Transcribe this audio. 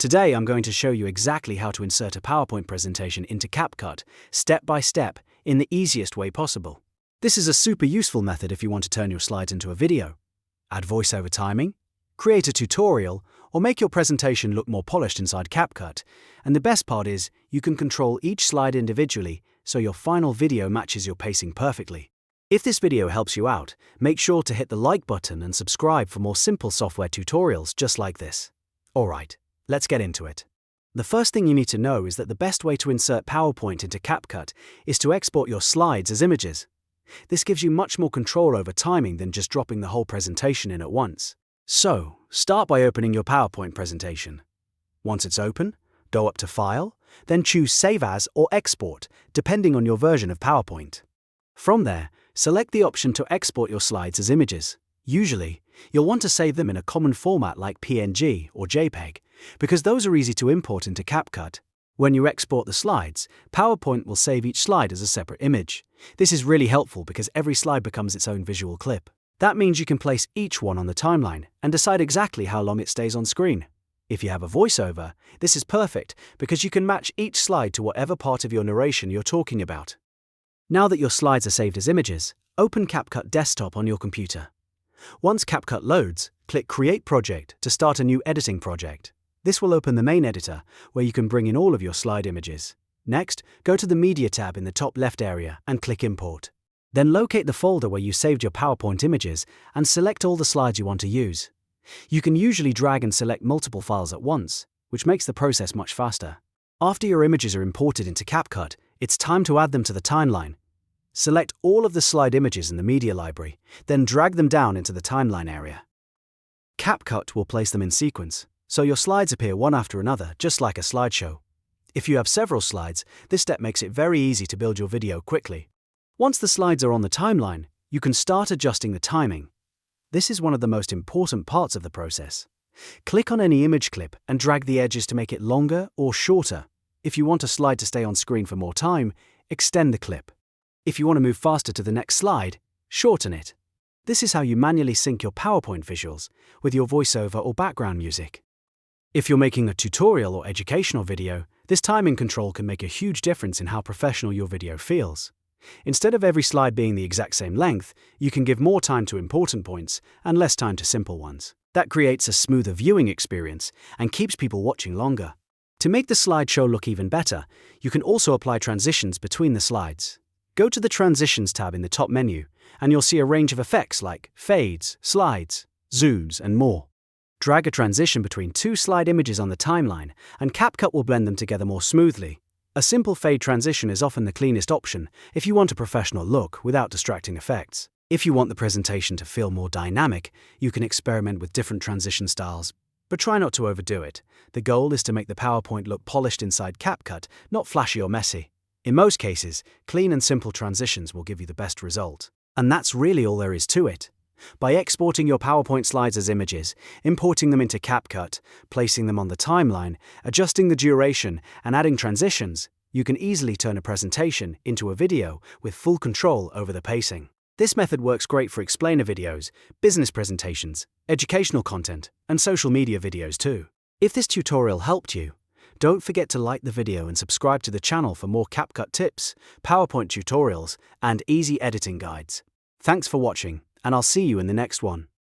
Today I'm going to show you exactly how to insert a PowerPoint presentation into CapCut, step by step, in the easiest way possible. This is a super useful method if you want to turn your slides into a video, add voiceover timing, create a tutorial, or make your presentation look more polished inside CapCut. And the best part is, you can control each slide individually so your final video matches your pacing perfectly. If this video helps you out, make sure to hit the like button and subscribe for more simple software tutorials just like this. Alright, let's get into it. The first thing you need to know is that the best way to insert PowerPoint into CapCut is to export your slides as images. This gives you much more control over timing than just dropping the whole presentation in at once. So, start by opening your PowerPoint presentation. Once it's open, go up to File, then choose Save As or Export, depending on your version of PowerPoint. From there, select the option to export your slides as images. Usually, you'll want to save them in a common format like PNG or JPEG, because those are easy to import into CapCut. When you export the slides, PowerPoint will save each slide as a separate image. This is really helpful because every slide becomes its own visual clip. That means you can place each one on the timeline and decide exactly how long it stays on screen. If you have a voiceover, this is perfect because you can match each slide to whatever part of your narration you're talking about. Now that your slides are saved as images, open CapCut Desktop on your computer. Once CapCut loads, click Create Project to start a new editing project. This will open the main editor, where you can bring in all of your slide images. Next, go to the Media tab in the top left area and click Import. Then locate the folder where you saved your PowerPoint images and select all the slides you want to use. You can usually drag and select multiple files at once, which makes the process much faster. After your images are imported into CapCut, it's time to add them to the timeline. Select all of the slide images in the media library, then drag them down into the timeline area. CapCut will place them in sequence, so your slides appear one after another, just like a slideshow. If you have several slides, this step makes it very easy to build your video quickly. Once the slides are on the timeline, you can start adjusting the timing. This is one of the most important parts of the process. Click on any image clip and drag the edges to make it longer or shorter. If you want a slide to stay on screen for more time, extend the clip. If you want to move faster to the next slide, shorten it. This is how you manually sync your PowerPoint visuals with your voiceover or background music. If you're making a tutorial or educational video, this timing control can make a huge difference in how professional your video feels. Instead of every slide being the exact same length, you can give more time to important points and less time to simple ones. That creates a smoother viewing experience and keeps people watching longer. To make the slideshow look even better, you can also apply transitions between the slides. Go to the Transitions tab in the top menu, and you'll see a range of effects like fades, slides, zooms, and more. Drag a transition between two slide images on the timeline, and CapCut will blend them together more smoothly. A simple fade transition is often the cleanest option if you want a professional look without distracting effects. If you want the presentation to feel more dynamic, you can experiment with different transition styles, but try not to overdo it. The goal is to make the PowerPoint look polished inside CapCut, not flashy or messy. In most cases, clean and simple transitions will give you the best result. And that's really all there is to it. By exporting your PowerPoint slides as images, importing them into CapCut, placing them on the timeline, adjusting the duration, and adding transitions, you can easily turn a presentation into a video with full control over the pacing. This method works great for explainer videos, business presentations, educational content, and social media videos too. If this tutorial helped you, don't forget to like the video and subscribe to the channel for more CapCut tips, PowerPoint tutorials, and easy editing guides. Thanks for watching, and I'll see you in the next one.